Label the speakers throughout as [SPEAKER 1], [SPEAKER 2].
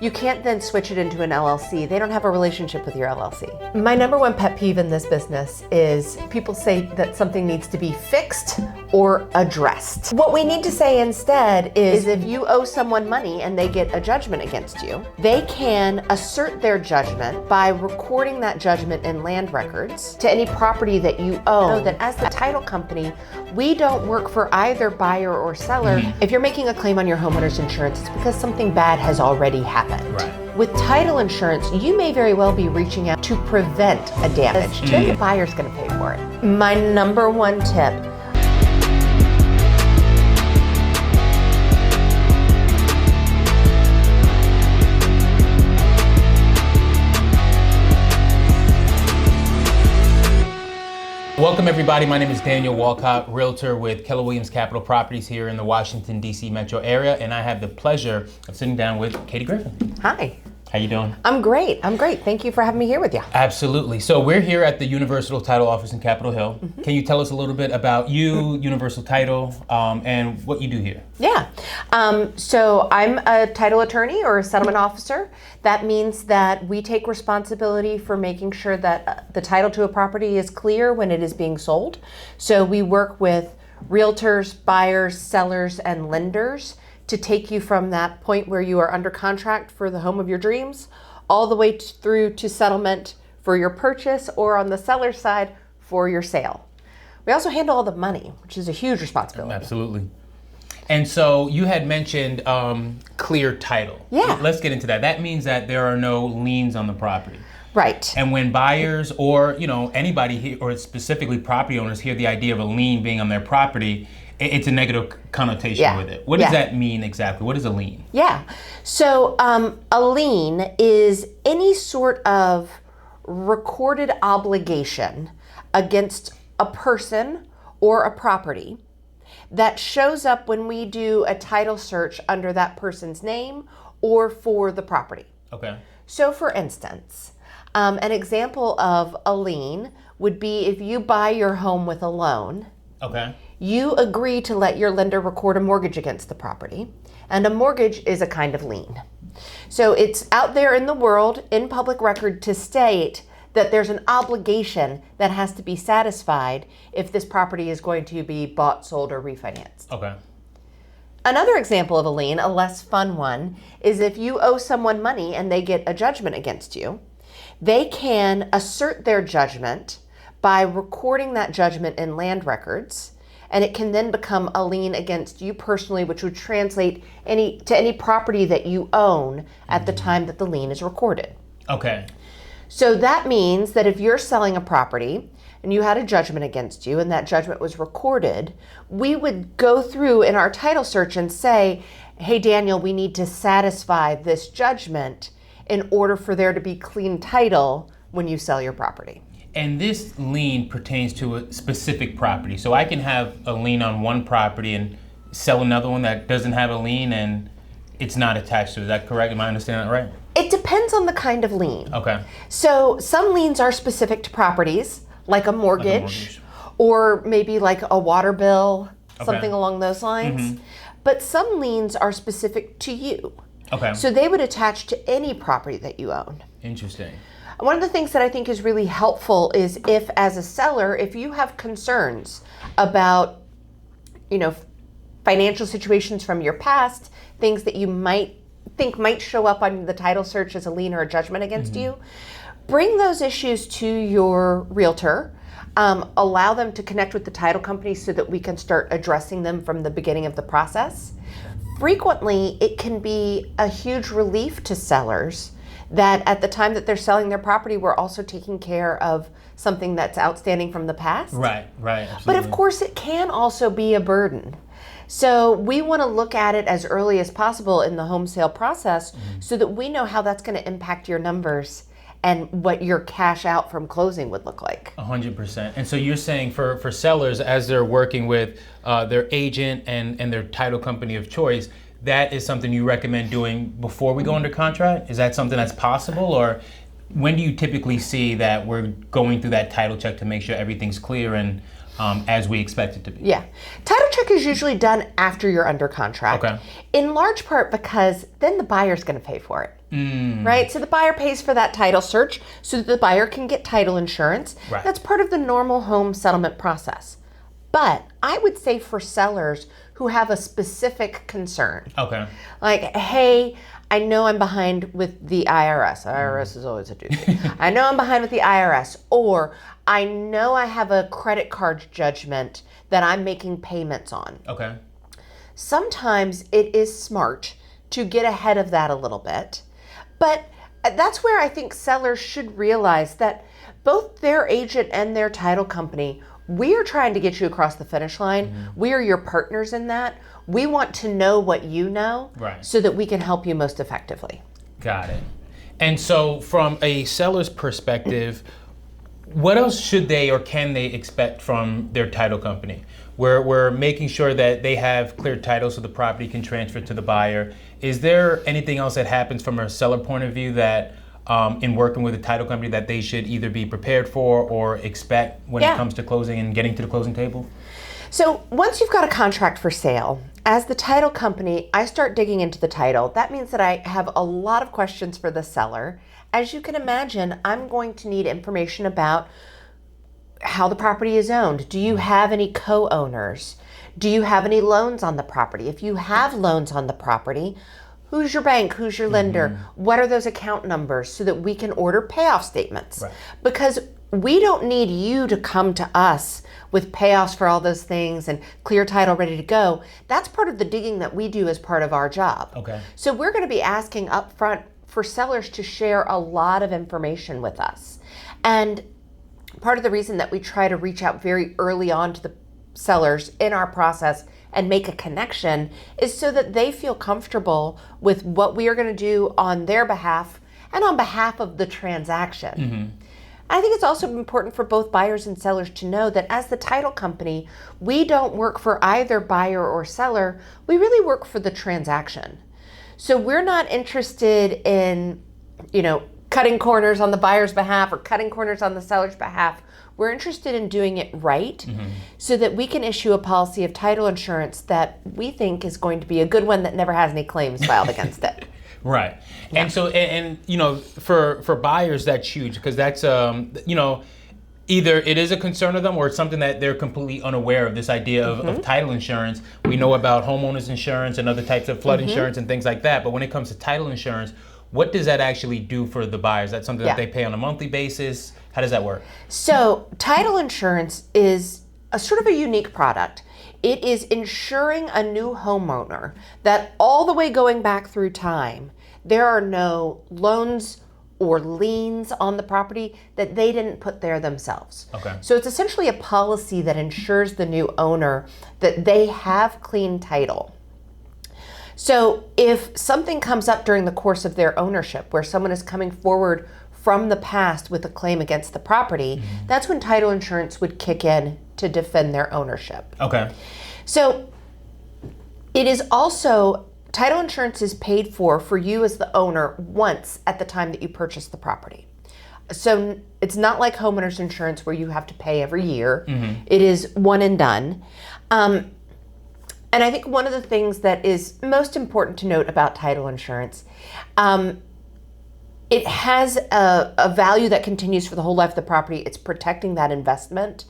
[SPEAKER 1] You can't then switch it into an LLC. They don't have a relationship with your LLC. My number one pet peeve in this business is people say that something needs to be fixed or addressed. What we need to say instead is if you owe someone money and they get a judgment against you, they can assert their judgment by recording that judgment in land records to any property that you own. Know that as the title company, we don't work for either buyer or seller. If you're making a claim on your homeowner's insurance, it's because something bad has already happened.
[SPEAKER 2] Right.
[SPEAKER 1] With title insurance, you may very well be reaching out to prevent a damage. Then the buyer's gonna pay for it. My number one tip,
[SPEAKER 2] welcome everybody, my name is Daniel Walcott, Realtor with Keller Williams Capital Properties here in the Washington, D.C. metro area, and I have the pleasure of sitting down with Katie Griffin.
[SPEAKER 1] Hi.
[SPEAKER 2] How you doing?
[SPEAKER 1] I'm great. Thank you for having me here with you.
[SPEAKER 2] Absolutely. So we're here at the Universal Title Office in Capitol Hill. Can you tell us a little bit about you, Universal Title, and what you do here?
[SPEAKER 1] Yeah. So I'm a title attorney or a settlement officer. That means that we take responsibility for making sure that the title to a property is clear when it is being sold. So we work with realtors, buyers, sellers, and lenders to take you from that point where you are under contract for the home of your dreams all the way through to settlement for your purchase, or on the seller's side for your sale. We also handle all the money, which is a huge responsibility.
[SPEAKER 2] Absolutely. And so you had mentioned clear title.
[SPEAKER 1] Yeah.
[SPEAKER 2] Let's get into that. That means that there are no liens on the property.
[SPEAKER 1] Right.
[SPEAKER 2] And when buyers or anybody here, or specifically property owners, hear the idea of a lien being on their property, it's a negative connotation with it. What does that mean exactly? What is a lien?
[SPEAKER 1] Yeah. So a lien is any sort of recorded obligation against a person or a property that shows up when we do a title search under that person's name or for the property.
[SPEAKER 2] Okay.
[SPEAKER 1] So for instance, an example of a lien would be if you buy your home with a loan.
[SPEAKER 2] Okay.
[SPEAKER 1] You agree to let your lender record a mortgage against the property, and a mortgage is a kind of lien. So it's out there in the world, in public record, to state that there's an obligation that has to be satisfied if this property is going to be bought, sold, or refinanced.
[SPEAKER 2] Okay.
[SPEAKER 1] Another example of a lien, a less fun one, is if you owe someone money and they get a judgment against you, they can assert their judgment by recording that judgment in land records, and it can then become a lien against you personally, which would translate to any property that you own at the time that the lien is recorded.
[SPEAKER 2] Okay.
[SPEAKER 1] So that means that if you're selling a property and you had a judgment against you and that judgment was recorded, we would go through in our title search and say, hey Daniel, we need to satisfy this judgment in order for there to be clean title when you sell your property.
[SPEAKER 2] And this lien pertains to a specific property. So I can have a lien on one property and sell another one that doesn't have a lien and it's not attached to it. Is that correct? Am I understanding that right?
[SPEAKER 1] It depends on the kind of lien.
[SPEAKER 2] Okay.
[SPEAKER 1] So some liens are specific to properties, like a mortgage, or maybe like a water bill, something along those lines. But some liens are specific to you.
[SPEAKER 2] Okay.
[SPEAKER 1] So they would attach to any property that you own.
[SPEAKER 2] Interesting.
[SPEAKER 1] One of the things that I think is really helpful is if, as a seller, if you have concerns about, financial situations from your past, things that you might think might show up on the title search as a lien or a judgment against you, bring those issues to your realtor. Allow them to connect with the title company so that we can start addressing them from the beginning of the process. Frequently, it can be a huge relief to sellers that at the time that they're selling their property, we're also taking care of something that's outstanding from the past.
[SPEAKER 2] Right, absolutely.
[SPEAKER 1] But of course, it can also be a burden. So we want to look at it as early as possible in the home sale process so that we know how that's going to impact your numbers and what your cash out from closing would look like.
[SPEAKER 2] 100%. And so you're saying for sellers, as they're working with their agent and their title company of choice, that is something you recommend doing before we go under contract? Is that something that's possible, or when do you typically see that we're going through that title check to make sure everything's clear and as we expect it to be.
[SPEAKER 1] Yeah. Title check is usually done after you're under contract.
[SPEAKER 2] Okay.
[SPEAKER 1] In large part because then the buyer's going to pay for it. Right? So the buyer pays for that title search so that the buyer can get title insurance.
[SPEAKER 2] Right.
[SPEAKER 1] That's part of the normal home settlement process. But I would say for sellers who have a specific concern,
[SPEAKER 2] Okay.
[SPEAKER 1] like, hey, I know I'm behind with the IRS. IRS is always a doozy. I know I'm behind with the IRS. Or I know I have a credit card judgment that I'm making payments on.
[SPEAKER 2] Okay.
[SPEAKER 1] Sometimes it is smart to get ahead of that a little bit. But that's where I think sellers should realize that both their agent and their title company, we are trying to get you across the finish line. We are your partners in that. We want to know what you know so that we can help you most effectively.
[SPEAKER 2] Got it. And so from a seller's perspective, what else should they or can they expect from their title company? We're making sure that they have clear title so the property can transfer to the buyer. Is there anything else that happens from a seller point of view that in working with a title company that they should either be prepared for or expect when it comes to closing and getting to the closing table?
[SPEAKER 1] So once you've got a contract for sale, as the title company, I start digging into the title. That means that I have a lot of questions for the seller. As you can imagine, I'm going to need information about how the property is owned. Do you have any co-owners? Do you have any loans on the property? If you have loans on the property, who's your bank? Who's your lender? What are those account numbers so that we can order payoff statements? Because we don't need you to come to us with payoffs for all those things and clear title ready to go. That's part of the digging that we do as part of our job.
[SPEAKER 2] Okay.
[SPEAKER 1] So we're going to be asking up front for sellers to share a lot of information with us. And part of the reason that we try to reach out very early on to the sellers in our process and make a connection is so that they feel comfortable with what we are going to do on their behalf and on behalf of the transaction. I think it's also important for both buyers and sellers to know that as the title company, we don't work for either buyer or seller. We really work for the transaction. So we're not interested in, cutting corners on the buyer's behalf or cutting corners on the seller's behalf. We're interested in doing it right so that we can issue a policy of title insurance that we think is going to be a good one that never has any claims filed against it.
[SPEAKER 2] Right. Yeah. And so, and for buyers, that's huge because that's, either it is a concern of them or it's something that they're completely unaware of, this idea of title insurance. We know about homeowners insurance and other types of flood insurance and things like that. But when it comes to title insurance, what does that actually do for the buyers? That's something that they pay on a monthly basis? How does that work? So
[SPEAKER 1] title insurance is a sort of a unique product. It is insuring a new homeowner that all the way going back through time, there are no loans or liens on the property that they didn't put there themselves.
[SPEAKER 2] Okay.
[SPEAKER 1] So it's essentially a policy that ensures the new owner that they have clean title. So if something comes up during the course of their ownership where someone is coming forward from the past with a claim against the property, that's when title insurance would kick in to defend their ownership.
[SPEAKER 2] Okay.
[SPEAKER 1] So it is also, title insurance is paid for you as the owner once at the time that you purchase the property. So it's not like homeowners insurance where you have to pay every year. It is one and done. And I think one of the things that is most important to note about title insurance, it has a value that continues for the whole life of the property. It's protecting that investment.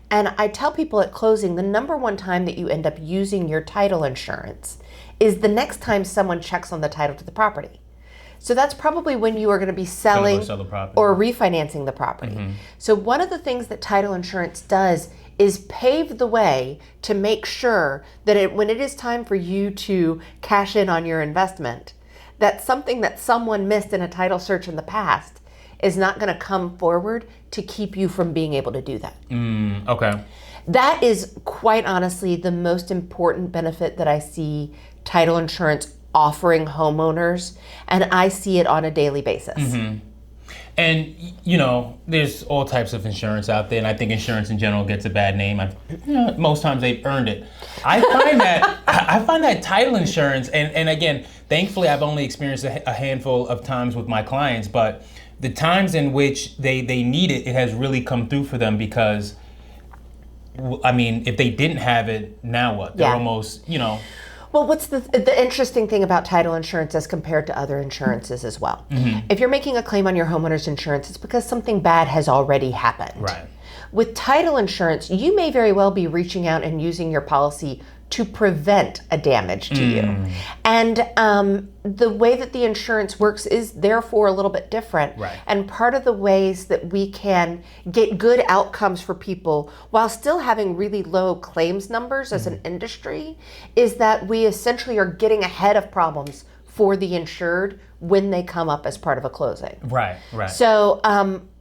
[SPEAKER 1] And I tell people at closing, the number one time that you end up using your title insurance is the next time someone checks on the title to the property. So that's probably when you are going to be selling or refinancing the property. So one of the things that title insurance does is pave the way to make sure that when it is time for you to cash in on your investment, that something that someone missed in a title search in the past is not going to come forward to keep you from being able to do that.
[SPEAKER 2] Okay.
[SPEAKER 1] That is quite honestly the most important benefit that I see title insurance offering homeowners, and I see it on a daily basis.
[SPEAKER 2] And there's all types of insurance out there, and I think insurance in general gets a bad name. Most times they've earned it. I find that title insurance, and again, thankfully I've only experienced a handful of times with my clients, but the times in which they need it, it has really come through for them because I mean, if they didn't have it, now what? They're almost,
[SPEAKER 1] Well, what's the interesting thing about title insurance as compared to other insurances as well? If you're making a claim on your homeowner's insurance, it's because something bad has already happened.
[SPEAKER 2] Right.
[SPEAKER 1] With title insurance, you may very well be reaching out and using your policy to prevent a damage to you. And the way that the insurance works is therefore a little bit different.
[SPEAKER 2] Right.
[SPEAKER 1] And part of the ways that we can get good outcomes for people while still having really low claims numbers as an industry is that we essentially are getting ahead of problems for the insured when they come up as part of a closing.
[SPEAKER 2] Right.
[SPEAKER 1] So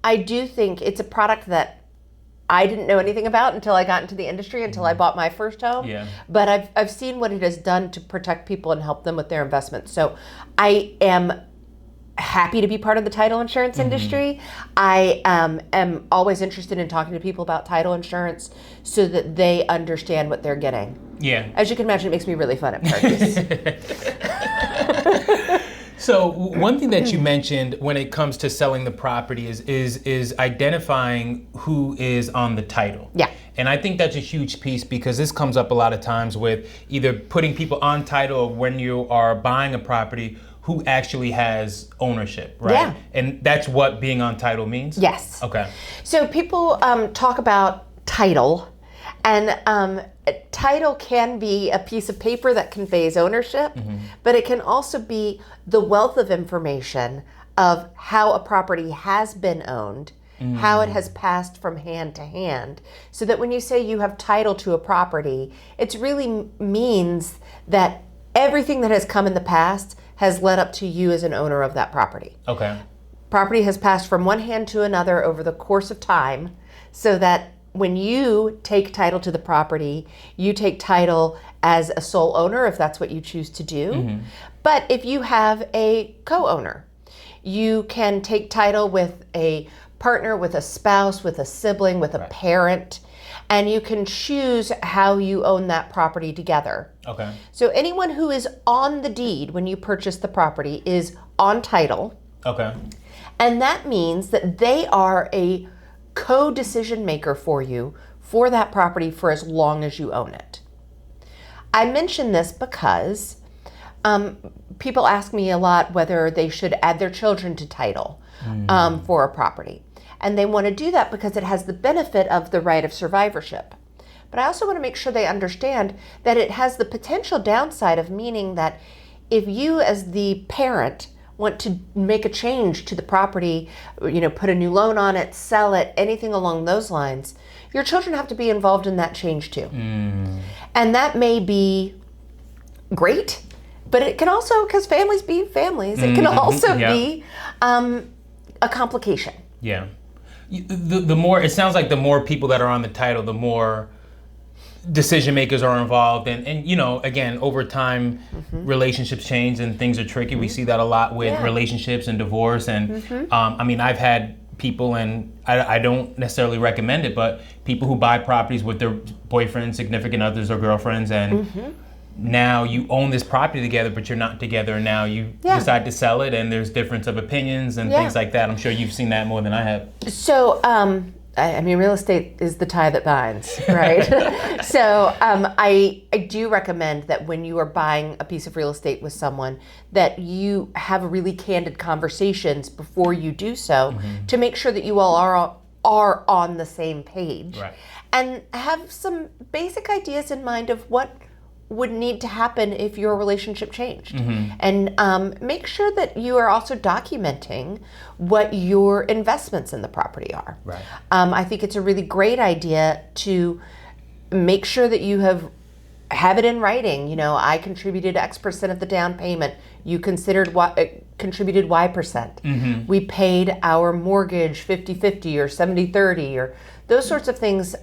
[SPEAKER 1] I do think it's a product that I didn't know anything about until I got into the industry, until I bought my first home.
[SPEAKER 2] Yeah.
[SPEAKER 1] But I've seen what it has done to protect people and help them with their investments. So I am happy to be part of the title insurance industry. I am always interested in talking to people about title insurance so that they understand what they're getting.
[SPEAKER 2] Yeah.
[SPEAKER 1] As you can imagine, it makes me really fun at parties.
[SPEAKER 2] So one thing that you mentioned when it comes to selling the property is identifying who is on the title.
[SPEAKER 1] Yeah.
[SPEAKER 2] And I think that's a huge piece because this comes up a lot of times with either putting people on title or when you are buying a property, who actually has ownership, right?
[SPEAKER 1] Yeah.
[SPEAKER 2] And that's what being on title means?
[SPEAKER 1] Yes.
[SPEAKER 2] Okay.
[SPEAKER 1] So people talk about title, and title can be a piece of paper that conveys ownership, but it can also be the wealth of information of how a property has been owned, how it has passed from hand to hand, so that when you say you have title to a property, it really means that everything that has come in the past has led up to you as an owner of that property.
[SPEAKER 2] Okay.
[SPEAKER 1] Property has passed from one hand to another over the course of time, so that when you take title to the property, you take title as a sole owner if that's what you choose to do. But if you have a co-owner, you can take title with a partner, with a spouse, with a sibling, with a parent, and you can choose how you own that property together.
[SPEAKER 2] Okay.
[SPEAKER 1] So anyone who is on the deed when you purchase the property is on title.
[SPEAKER 2] Okay.
[SPEAKER 1] And that means that they are a co-decision maker for you for that property for as long as you own it. I mention this because people ask me a lot whether they should add their children to title for a property. And they want to do that because it has the benefit of the right of survivorship. But I also want to make sure they understand that it has the potential downside of meaning that if you as the parent want to make a change to the property, put a new loan on it, sell it, anything along those lines, your children have to be involved in that change too. And that may be great, but it can also, because families be families, it can also be a complication.
[SPEAKER 2] Yeah. The more, it sounds like the more people that are on the title, the more decision makers are involved, and again, over time relationships change and things are tricky. We see that a lot with relationships and divorce, and I mean, I've had people, and I don't necessarily recommend it, but people who buy properties with their boyfriends, significant others, or girlfriends, and now you own this property together, but you're not together, and now you decide to sell it, and there's difference of opinions and things like that. I'm sure you've seen that more than I have.
[SPEAKER 1] So I mean, real estate is the tie that binds, right? So I do recommend that when you are buying a piece of real estate with someone, that you have really candid conversations before you do so to make sure that you all are on the same page.
[SPEAKER 2] Right.
[SPEAKER 1] And have some basic ideas in mind of what would need to happen if your relationship changed. And make sure that you are also documenting what your investments in the property are.
[SPEAKER 2] Right.
[SPEAKER 1] I think it's a really great idea to make sure that you have it in writing. I contributed X% of the down payment. You contributed Y%. We paid our mortgage 50-50 or 70-30 or those sorts of things.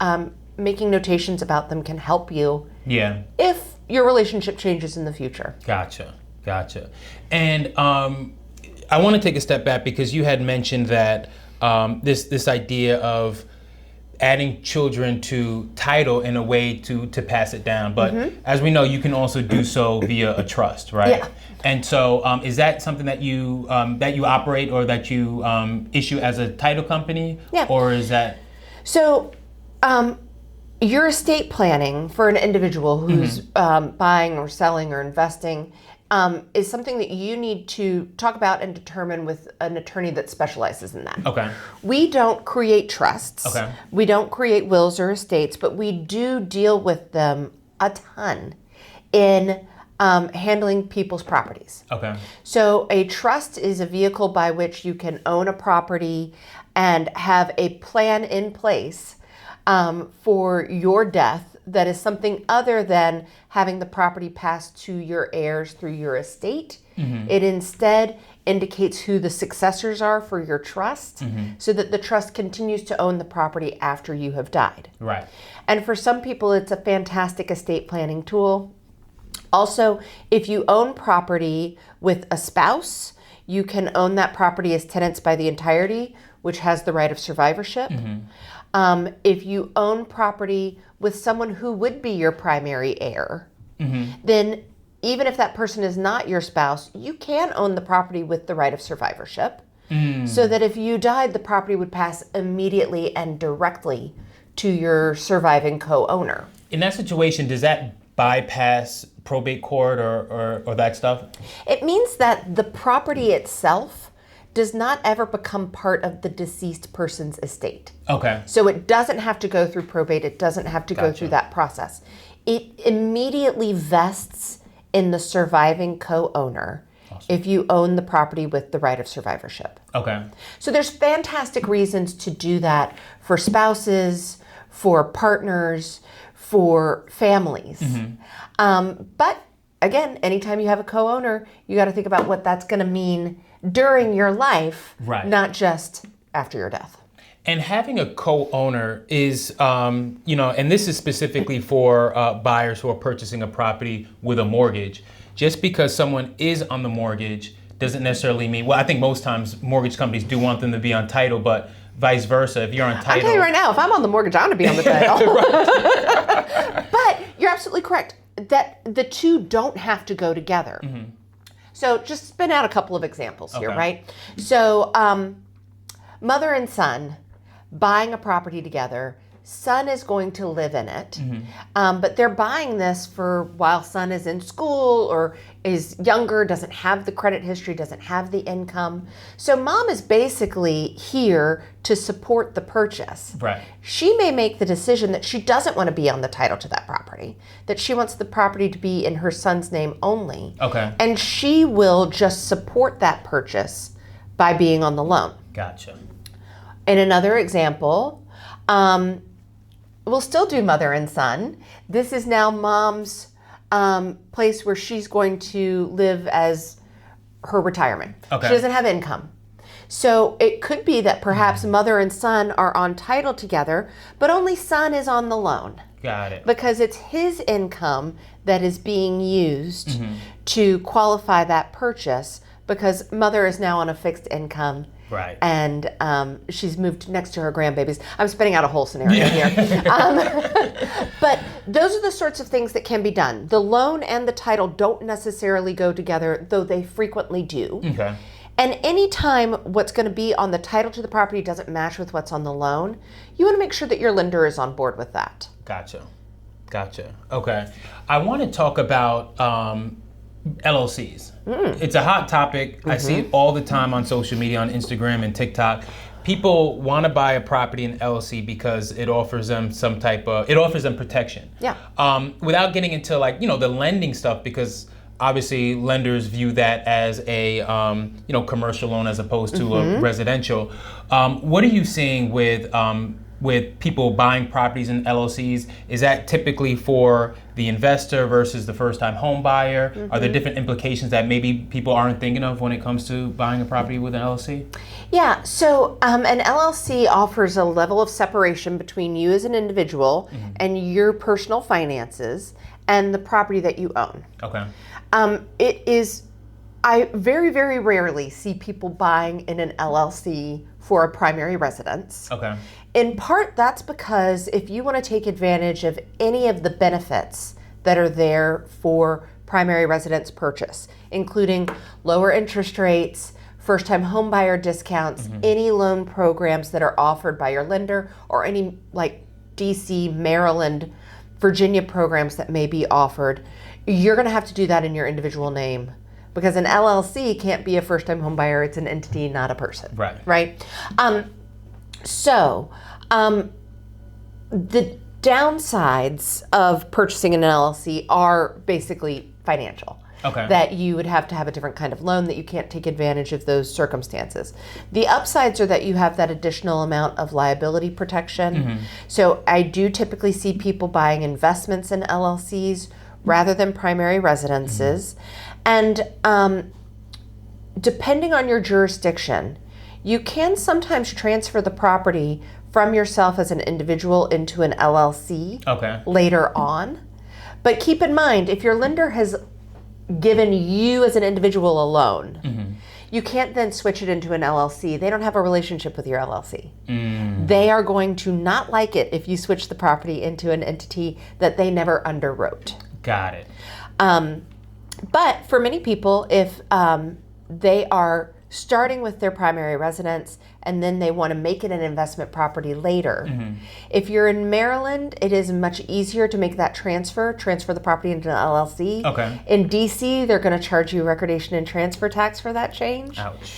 [SPEAKER 1] Making notations about them can help you if your relationship changes in the future.
[SPEAKER 2] Gotcha. And I want to take a step back because you had mentioned that this idea of adding children to title in a way to pass it down. But as we know, you can also do so via a trust, right? Yeah. And so is that something that you operate or that you issue as a title company?
[SPEAKER 1] Yeah.
[SPEAKER 2] Or is that?
[SPEAKER 1] So Your estate planning for an individual who's buying or selling or investing is something that you need to talk about and determine with an attorney that specializes in that.
[SPEAKER 2] Okay.
[SPEAKER 1] We don't create trusts.
[SPEAKER 2] Okay.
[SPEAKER 1] We don't create wills or estates, but we do deal with them a ton in handling people's properties.
[SPEAKER 2] Okay.
[SPEAKER 1] So a trust is a vehicle by which you can own a property and have a plan in place for your death that is something other than having the property pass to your heirs through your estate. It instead indicates who the successors are for your trust so that the trust continues to own the property after you have died.
[SPEAKER 2] Right.
[SPEAKER 1] And for some people, it's a fantastic estate planning tool. Also, if you own property with a spouse, you can own that property as tenants by the entirety, which has the right of survivorship. If you own property with someone who would be your primary heir, then even if that person is not your spouse, you can own the property with the right of survivorship. So that if you died, the property would pass immediately and directly to your surviving co-owner.
[SPEAKER 2] In that situation, does that bypass probate court or that stuff?
[SPEAKER 1] It means that the property itself does not ever become part of the deceased person's estate.
[SPEAKER 2] Okay.
[SPEAKER 1] So it doesn't have to go through probate. It doesn't have to go through that process. It immediately vests in the surviving co-owner if you own the property with the right of survivorship.
[SPEAKER 2] Okay.
[SPEAKER 1] So there's fantastic reasons to do that for spouses, for partners, for families. But again, anytime you have a co-owner, you got to think about what that's going to mean during your life, not just after your death.
[SPEAKER 2] And having a co-owner is, and this is specifically for buyers who are purchasing a property with a mortgage. Just because someone is on the mortgage doesn't necessarily mean, well, I think most times mortgage companies do want them to be on title, but vice versa, if you're on title.
[SPEAKER 1] I'll tell you right now, if I'm on the mortgage, I want to be on the title. But you're absolutely correct that the two don't have to go together. So just spin out a couple of examples here, right? So mother and son buying a property together. Son is going to live in it, but they're buying this for while son is in school or is younger, doesn't have the credit history, doesn't have the income. So mom is basically here to support the purchase.
[SPEAKER 2] Right.
[SPEAKER 1] She may make the decision that she doesn't want to be on the title to that property, that she wants the property to be in her son's name only.
[SPEAKER 2] Okay.
[SPEAKER 1] And she will just support that purchase by being on the loan.
[SPEAKER 2] Gotcha.
[SPEAKER 1] In another example, we'll still do mother and son. This is now mom's place where she's going to live as her retirement.
[SPEAKER 2] Okay.
[SPEAKER 1] She doesn't have income. So it could be that perhaps mother and son are on title together, but only son is on the loan.
[SPEAKER 2] Got it.
[SPEAKER 1] Because it's his income that is being used to qualify that purchase, because mother is now on a fixed income.
[SPEAKER 2] Right.
[SPEAKER 1] And she's moved next to her grandbabies. I'm spinning out a whole scenario here. But those are the sorts of things that can be done. The loan and the title don't necessarily go together, though they frequently do.
[SPEAKER 2] Okay.
[SPEAKER 1] And anytime what's going to be on the title to the property doesn't match with what's on the loan, you want to make sure that your lender is on board with that.
[SPEAKER 2] Gotcha. Okay. I want to talk about LLCs. It's a hot topic. I see it all the time on social media, on Instagram and TikTok. People want to buy a property in LLC because it offers them it offers them protection.
[SPEAKER 1] Yeah.
[SPEAKER 2] Without getting into the lending stuff, because obviously lenders view that as a commercial loan as opposed to a residential. What are you seeing with people buying properties in LLCs? Is that typically for the investor versus the first-time home buyer? Are there different implications that maybe people aren't thinking of when it comes to buying a property with an LLC?
[SPEAKER 1] Yeah, so an LLC offers a level of separation between you as an individual and your personal finances and the property that you own.
[SPEAKER 2] Okay.
[SPEAKER 1] I very, very rarely see people buying in an LLC for a primary residence.
[SPEAKER 2] Okay.
[SPEAKER 1] In part, that's because if you want to take advantage of any of the benefits that are there for primary residence purchase, including lower interest rates, first-time home buyer discounts, any loan programs that are offered by your lender, or any DC, Maryland, Virginia programs that may be offered, you're going to have to do that in your individual name, because an LLC can't be a first-time home buyer. It's an entity, not a person.
[SPEAKER 2] Right.
[SPEAKER 1] Right? The downsides of purchasing an LLC are basically financial.
[SPEAKER 2] Okay.
[SPEAKER 1] That you would have to have a different kind of loan, that you can't take advantage of those circumstances. The upsides are that you have that additional amount of liability protection. So I do typically see people buying investments in LLCs rather than primary residences. And depending on your jurisdiction, you can sometimes transfer the property from yourself as an individual into an LLC later on. But keep in mind, if your lender has given you as an individual a loan, you can't then switch it into an LLC. They don't have a relationship with your LLC. They are going to not like it if you switch the property into an entity that they never underwrote.
[SPEAKER 2] Got it.
[SPEAKER 1] But for many people, if they are starting with their primary residence and then they want to make it an investment property later, if you're in Maryland, it is much easier to make that transfer the property into an LLC. In DC, they're going to charge you recordation and transfer tax for that change.
[SPEAKER 2] Ouch.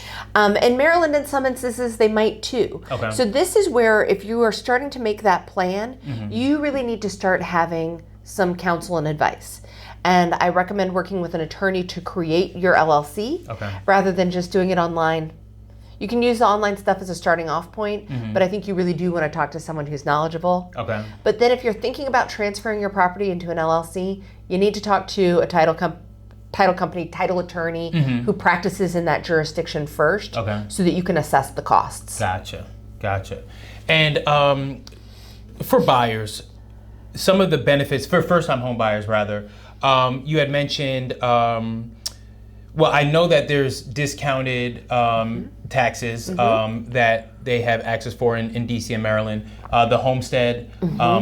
[SPEAKER 1] In Maryland, in some instances, they might too. So this is where, if you are starting to make that plan, you really need to start having some counsel and advice. And I recommend working with an attorney to create your LLC rather than just doing it online. You can use the online stuff as a starting off point, but I think you really do want to talk to someone who's knowledgeable. But then if you're thinking about transferring your property into an LLC, you need to talk to a title company, title attorney who practices in that jurisdiction first so that you can assess the costs.
[SPEAKER 2] Gotcha. And for buyers, some of the benefits, for first-time home buyers rather, you had mentioned, well, I know that there's discounted taxes that they have access for in DC and Maryland, the homestead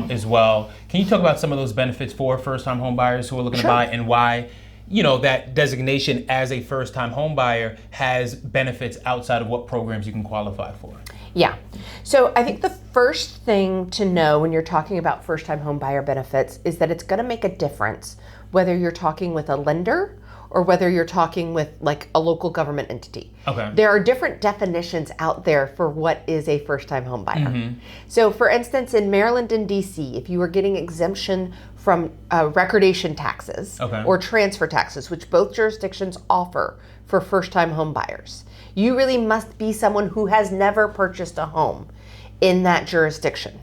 [SPEAKER 2] as well. Can you talk about some of those benefits for first-time home buyers who are looking to buy, and why, you know, that designation as a first-time home buyer has benefits outside of what programs you can qualify for?
[SPEAKER 1] Yeah. So I think the first thing to know when you're talking about first-time home buyer benefits is that it's going to make a difference whether you're talking with a lender or whether you're talking with like a local government entity. There are different definitions out there for what is a first-time home buyer. So for instance, in Maryland and DC, if you were getting exemption from recordation taxes or transfer taxes, which both jurisdictions offer for first-time home buyers, you really must be someone who has never purchased a home in that jurisdiction.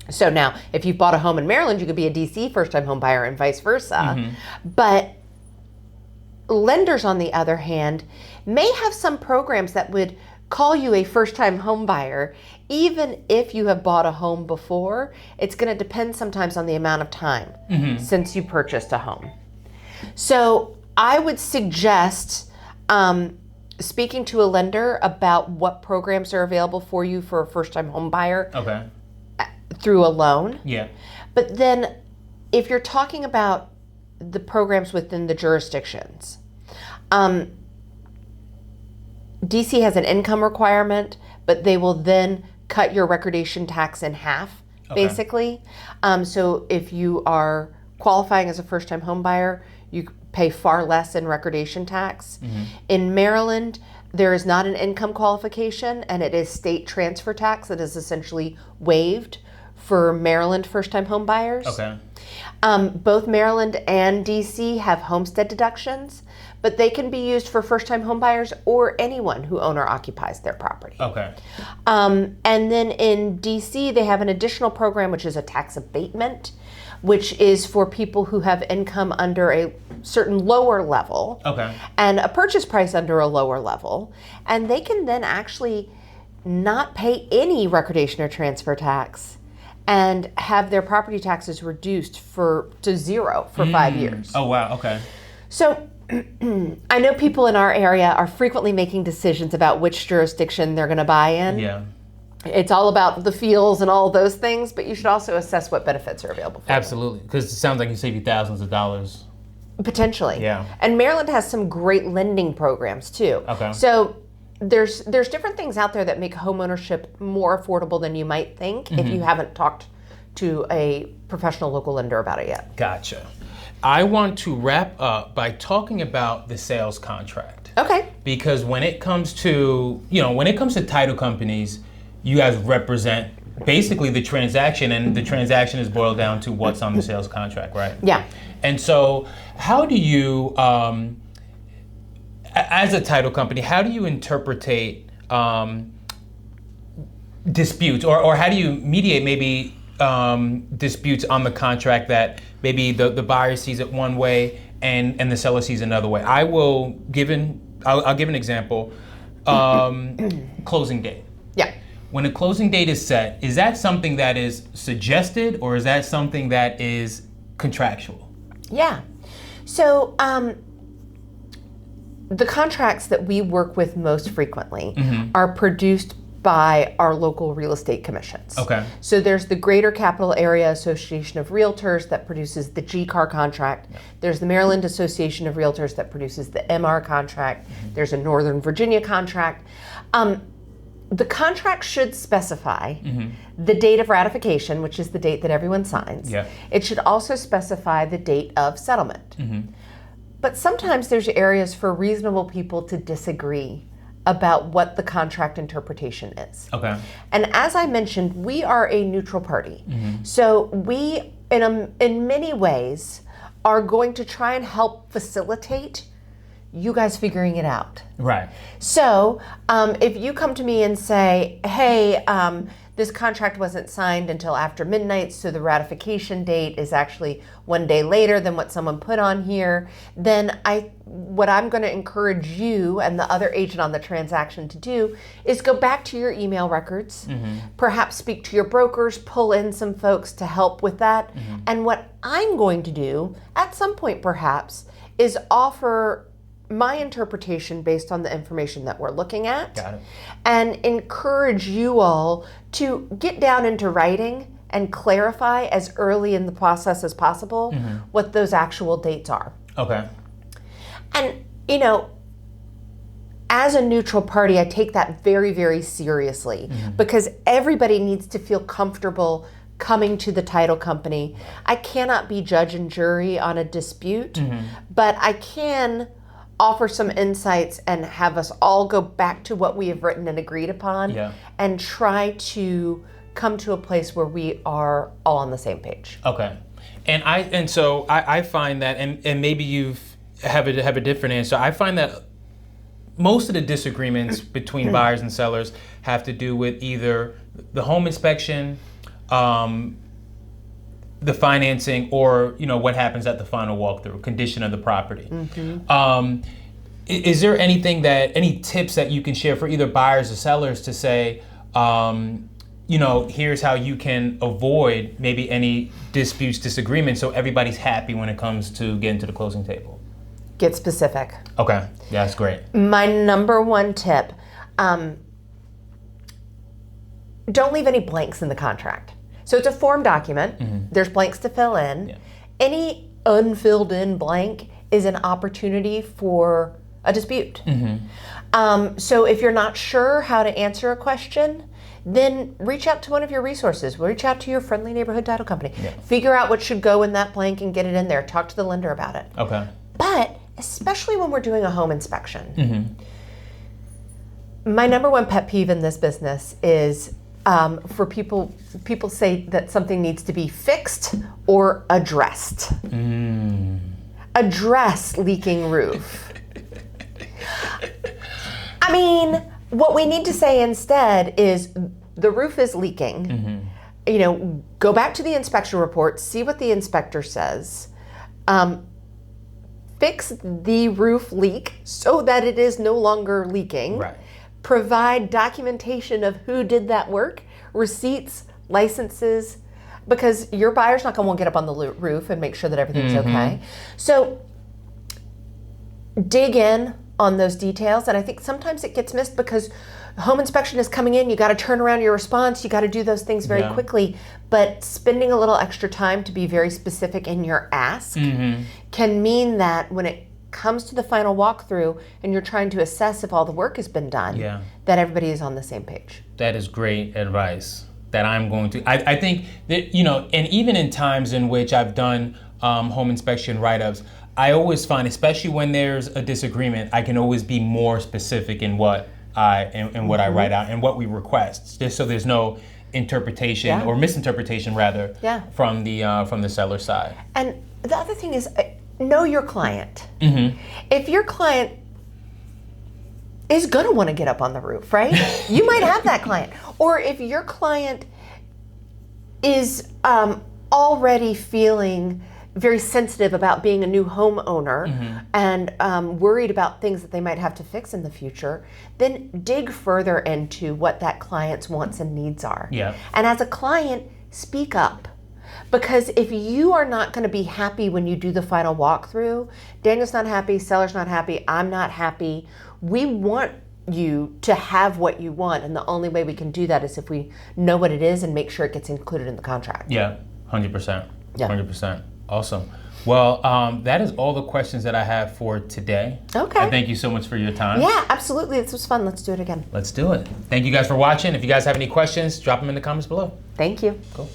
[SPEAKER 1] So now, if you bought a home in Maryland, you could be a DC first-time home buyer and vice versa. But lenders, on the other hand, may have some programs that would call you a first-time home buyer even if you have bought a home before. It's going to depend sometimes on the amount of time since you purchased a home. So I would suggest speaking to a lender about what programs are available for you for a first-time home buyer through a loan. But then if you're talking about the programs within the jurisdictions, DC has an income requirement, but they will then cut your recordation tax in half, basically. So if you are qualifying as a first-time home buyer, you pay far less in recordation tax. In Maryland, there is not an income qualification, and it is state transfer tax that is essentially waived for Maryland first-time home buyers. Both Maryland and DC have homestead deductions, but they can be used for first-time home buyers or anyone who owner occupies their property. And then in DC, they have an additional program, which is a tax abatement, which is for people who have income under a certain lower level and a purchase price under a lower level. And they can then actually not pay any recordation or transfer tax and have their property taxes reduced to zero for 5 years. So I know people in our area are frequently making decisions about which jurisdiction they're going to buy in. It's all about the feels and all those things, but you should also assess what benefits are available for
[SPEAKER 2] Absolutely, because it sounds like it save you thousands of dollars.
[SPEAKER 1] Potentially. And Maryland has some great lending programs too. So there's different things out there that make home ownership more affordable than you might think if you haven't talked to a professional local lender about it yet.
[SPEAKER 2] Gotcha. I want to wrap up by talking about the sales contract.
[SPEAKER 1] Okay.
[SPEAKER 2] Because when it comes to, title companies, you guys represent basically the transaction, and the transaction is boiled down to what's on the sales contract, right?
[SPEAKER 1] Yeah.
[SPEAKER 2] And so how do you, as a title company, how do you interpretate disputes, or how do you mediate maybe disputes on the contract that maybe the buyer sees it one way and the seller sees another way? I'll give an example. Closing date.
[SPEAKER 1] Yeah.
[SPEAKER 2] When a closing date is set, is that something that is suggested, or is that something that is contractual?
[SPEAKER 1] Yeah. So the contracts that we work with most frequently are produced by our local real estate commissions.
[SPEAKER 2] Okay.
[SPEAKER 1] So there's the Greater Capital Area Association of Realtors that produces the GCAR contract. Yep. There's the Maryland Association of Realtors that produces the MR contract. There's a Northern Virginia contract. The contract should specify the date of ratification, which is the date that everyone signs.
[SPEAKER 2] Yeah.
[SPEAKER 1] It should also specify the date of settlement. But sometimes there's areas for reasonable people to disagree about what the contract interpretation is.
[SPEAKER 2] Okay.
[SPEAKER 1] And as I mentioned, we are a neutral party. So we, in many ways, are going to try and help facilitate you guys figuring it out.
[SPEAKER 2] Right.
[SPEAKER 1] So if you come to me and say, hey, this contract wasn't signed until after midnight, so the ratification date is actually one day later than what someone put on here, then what I'm going to encourage you and the other agent on the transaction to do is go back to your email records, perhaps speak to your brokers, pull in some folks to help with that. And what I'm going to do at some point perhaps is offer my interpretation based on the information that we're looking at.
[SPEAKER 2] Got it.
[SPEAKER 1] And encourage you all to get down into writing and clarify as early in the process as possible what those actual dates are.
[SPEAKER 2] Okay.
[SPEAKER 1] And, as a neutral party, I take that very, very seriously because everybody needs to feel comfortable coming to the title company. I cannot be judge and jury on a dispute, but I can offer some insights and have us all go back to what we have written and agreed upon and try to come to a place where we are all on the same page.
[SPEAKER 2] Okay. And so I find that, and maybe you have a different answer. I find that most of the disagreements between buyers and sellers have to do with either the home inspection, the financing, or what happens at the final walkthrough, condition of the property. Is there any tips that you can share for either buyers or sellers to say, here's how you can avoid maybe any disputes, disagreements, so everybody's happy when it comes to getting to the closing table?
[SPEAKER 1] Get specific.
[SPEAKER 2] Okay, yeah, that's great.
[SPEAKER 1] My number one tip, don't leave any blanks in the contract. So it's a form document. There's blanks to fill in.
[SPEAKER 2] Yeah.
[SPEAKER 1] Any unfilled in blank is an opportunity for a dispute. So if you're not sure how to answer a question, then reach out to one of your resources. Reach out to your friendly neighborhood title company.
[SPEAKER 2] Yeah.
[SPEAKER 1] Figure out what should go in that blank and get it in there. Talk to the lender about it.
[SPEAKER 2] Okay.
[SPEAKER 1] But especially when we're doing a home inspection, my number one pet peeve in this business is for people say that something needs to be fixed or addressed. Address leaking roof. I mean, what we need to say instead is the roof is leaking. Go back to the inspection report, see what the inspector says. Fix the roof leak so that it is no longer leaking.
[SPEAKER 2] Right.
[SPEAKER 1] Provide documentation of who did that work, receipts, licenses, because your buyer's not going to want to get up on the roof and make sure that everything's okay. So dig in on those details, and I think sometimes it gets missed because home inspection is coming in, you got to turn around your response, you got to do those things very quickly, but spending a little extra time to be very specific in your ask can mean that when it comes to the final walkthrough and you're trying to assess if all the work has been done, that everybody is on the same page.
[SPEAKER 2] That is great advice. that I'm going to. I think that, you know, and even in times in which I've done home inspection write-ups, I always find, especially when there's a disagreement, I can always be more specific in what I write out and what we request, just so there's no interpretation or misinterpretation rather from the seller side.
[SPEAKER 1] And the other thing is, know your client. If your client is going to want to get up on the roof, right? You might have that client. Or if your client is already feeling very sensitive about being a new homeowner and worried about things that they might have to fix in the future, then dig further into what that client's wants and needs are. And as a client, speak up. Because if you are not going to be happy when you do the final walkthrough, Daniel's not happy, seller's not happy, I'm not happy, we want you to have what you want, and the only way we can do that is if we know what it is and make sure it gets included in the contract.
[SPEAKER 2] 100%. 100%. Awesome. Well, that is all the questions that I have for today.
[SPEAKER 1] Okay.
[SPEAKER 2] And thank you so much for your time.
[SPEAKER 1] Yeah, absolutely. This was fun. Let's do it again.
[SPEAKER 2] Let's do it. Thank you guys for watching. If you guys have any questions, drop them in the comments below.
[SPEAKER 1] Thank you.
[SPEAKER 2] Cool.